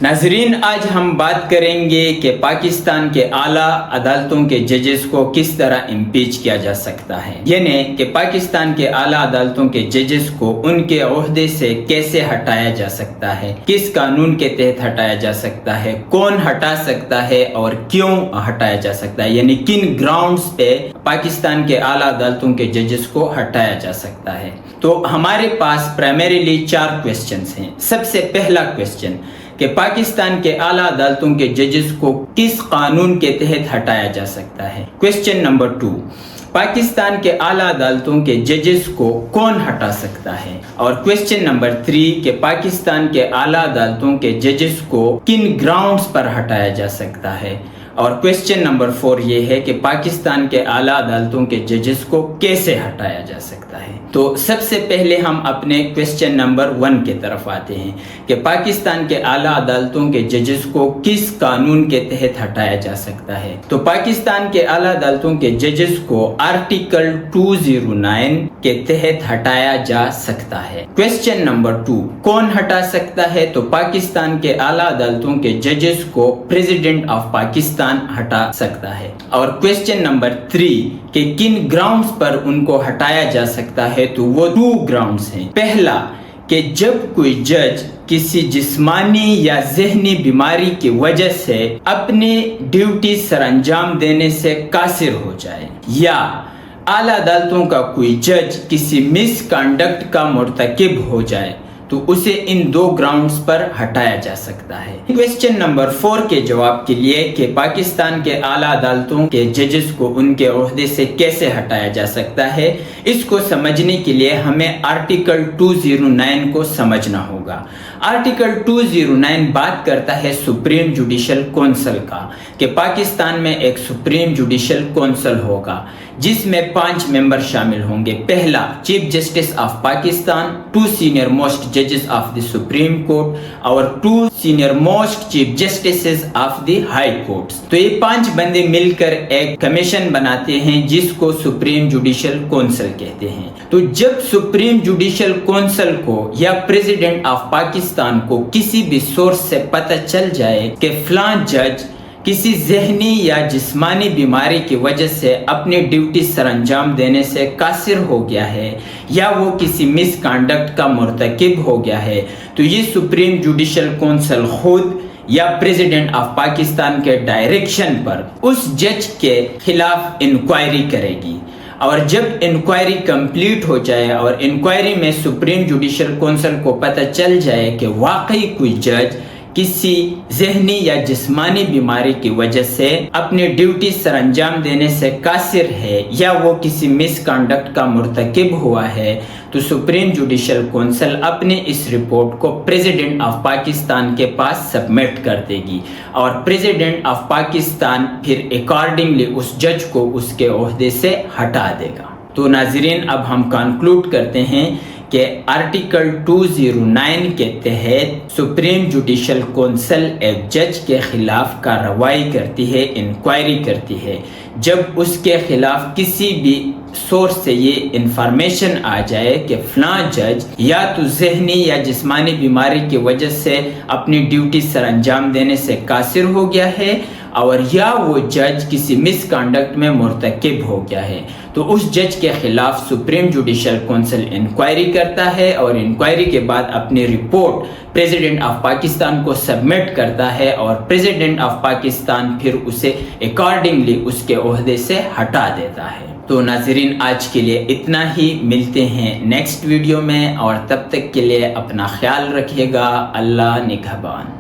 ناظرین، آج ہم بات کریں گے کہ پاکستان کے اعلیٰ عدالتوں کے ججز کو کس طرح امپیچ کیا جا سکتا ہے، یعنی کہ پاکستان کے اعلیٰ عدالتوں کے ججز کو ان کے عہدے سے کیسے ہٹایا جا سکتا ہے، کس قانون کے تحت ہٹایا جا سکتا ہے، کون ہٹا سکتا ہے اور کیوں ہٹایا جا سکتا ہے، یعنی کن گراؤنڈز پہ پاکستان کے اعلیٰ عدالتوں کے ججز کو ہٹایا جا سکتا ہے۔ تو ہمارے پاس پرائمریلی 4 کویسچنز ہیں۔ سب سے پہلا کویسچن کہ پاکستان کے اعلیٰ عدالتوں کے ججز کو کس قانون کے تحت ہٹایا جا سکتا ہے۔ کویسچن نمبر 2، پاکستان کے اعلیٰ عدالتوں کے ججز کو کون ہٹا سکتا ہے۔ اور کویسچن نمبر 3 کہ پاکستان کے اعلیٰ عدالتوں کے ججز کو کن گراؤنڈز پر ہٹایا جا سکتا ہے۔ اور کویسچن نمبر 4 یہ ہے کہ پاکستان کے اعلیٰ عدالتوں کے ججز کو کیسے ہٹایا جا سکتا ہے۔ تو سب سے پہلے ہم اپنے کویسچن نمبر 1 کی طرف آتے ہیں کہ پاکستان کے اعلیٰ عدالتوں کے ججز کو کس قانون کے تحت ہٹایا جا سکتا ہے۔ تو پاکستان کے اعلیٰ عدالتوں کے ججز کو آرٹیکل 209 کے تحت ہٹایا جا سکتا ہے۔ کویسچن نمبر 2، کون ہٹا سکتا ہے؟ تو پاکستان کے اعلیٰ عدالتوں کے ججز کو پریزیڈنٹ آف پاکستان ہٹا سکتا ہے۔ اور کویسچن نمبر 3 کہ کن گراؤنڈز پر ان کو ہٹایا جا سکتا ہے، تو وہ 2 گراؤنڈز ہیں۔ پہلا کہ جب کوئی جج کسی جسمانی یا ذہنی بیماری کی وجہ سے اپنی ڈیوٹی سر انجام دینے سے قاصر ہو جائے، یا اعلیٰ عدالتوں کا کوئی جج کسی مس کانڈکٹ کا مرتکب ہو جائے، تو اسے ان 2 گراؤنڈز پر ہٹایا جا سکتا ہے۔ کویسچن نمبر 4 کے جواب کے لیے کہ پاکستان کے اعلیٰ عدالتوں کے ججز کو ان کے عہدے سے کیسے ہٹایا جا سکتا ہے، اس کو سمجھنے کے لیے ہمیں آرٹیکل 209 کو سمجھنا ہوگا۔ آرٹیکل 209 بات کرتا ہے سپریم جوڈیشل کونسل کا، کہ پاکستان میں ایک سپریم جوڈیشل کونسل ہوگا جس میں 5 ممبر شامل ہوں گے۔ پہلا، chief justice of Pakistan, 2 senior most ججز آف دی سپریم کورٹ اور 2 senior most chief justices of the high courts. تو یہ 5 بندے مل کر ایک کمیشن بناتے ہیں جس کو سپریم جوڈیشل کونسل کہتے ہیں۔ تو جب سپریم جوڈیشل کونسل کو یا پریزیڈنٹ آف پاکستان کو کسی بھی سورس سے پتہ چل جائے کہ فلاں جج کسی ذہنی یا جسمانی بیماری کی وجہ سے اپنی ڈیوٹی سر انجام دینے سے قاصر ہو گیا ہے، یا وہ کسی مس کانڈکٹ کا مرتکب ہو گیا ہے، تو یہ سپریم جوڈیشل کونسل خود یا پریزیڈنٹ آف پاکستان کے ڈائریکشن پر اس جج کے خلاف انکوائری کرے گی۔ اور جب انکوائری کمپلیٹ ہو جائے اور انکوائری میں سپریم جوڈیشل کونسل کو پتہ چل جائے کہ واقعی کوئی جج کسی ذہنی یا جسمانی بیماری کی وجہ سے اپنی ڈیوٹی سر انجام دینے سے قاصر ہے، یا وہ کسی مس کانڈکٹ کا مرتکب ہوا ہے، تو سپریم جوڈیشل کونسل اپنے اس رپورٹ کو پریزیڈنٹ آف پاکستان کے پاس سبمٹ کر دے گی، اور پریزیڈنٹ آف پاکستان پھر اکارڈنگلی اس جج کو اس کے عہدے سے ہٹا دے گا۔ تو ناظرین، اب ہم کنکلوڈ کرتے ہیں کہ آرٹیکل 209 کے تحت سپریم جوڈیشل کونسل ایک جج کے خلاف کارروائی کرتی ہے، انکوائری کرتی ہے۔ جب اس کے خلاف کسی بھی سورس سے یہ انفارمیشن آ جائے کہ فلاں جج یا تو ذہنی یا جسمانی بیماری کی وجہ سے اپنی ڈیوٹی سر انجام دینے سے قاصر ہو گیا ہے، اور یا وہ جج کسی مس کانڈکٹ میں مرتکب ہو گیا ہے، تو اس جج کے خلاف سپریم جوڈیشل کونسل انکوائری کرتا ہے، اور انکوائری کے بعد اپنی رپورٹ پریزیڈنٹ آف پاکستان کو سبمٹ کرتا ہے، اور پریزیڈنٹ آف پاکستان پھر اسے اکارڈنگلی اس کے عہدے سے ہٹا دیتا ہے۔ تو ناظرین، آج کے لیے اتنا ہی، ملتے ہیں نیکسٹ ویڈیو میں، اور تب تک کے لیے اپنا خیال رکھیے گا۔ اللہ نگہبان۔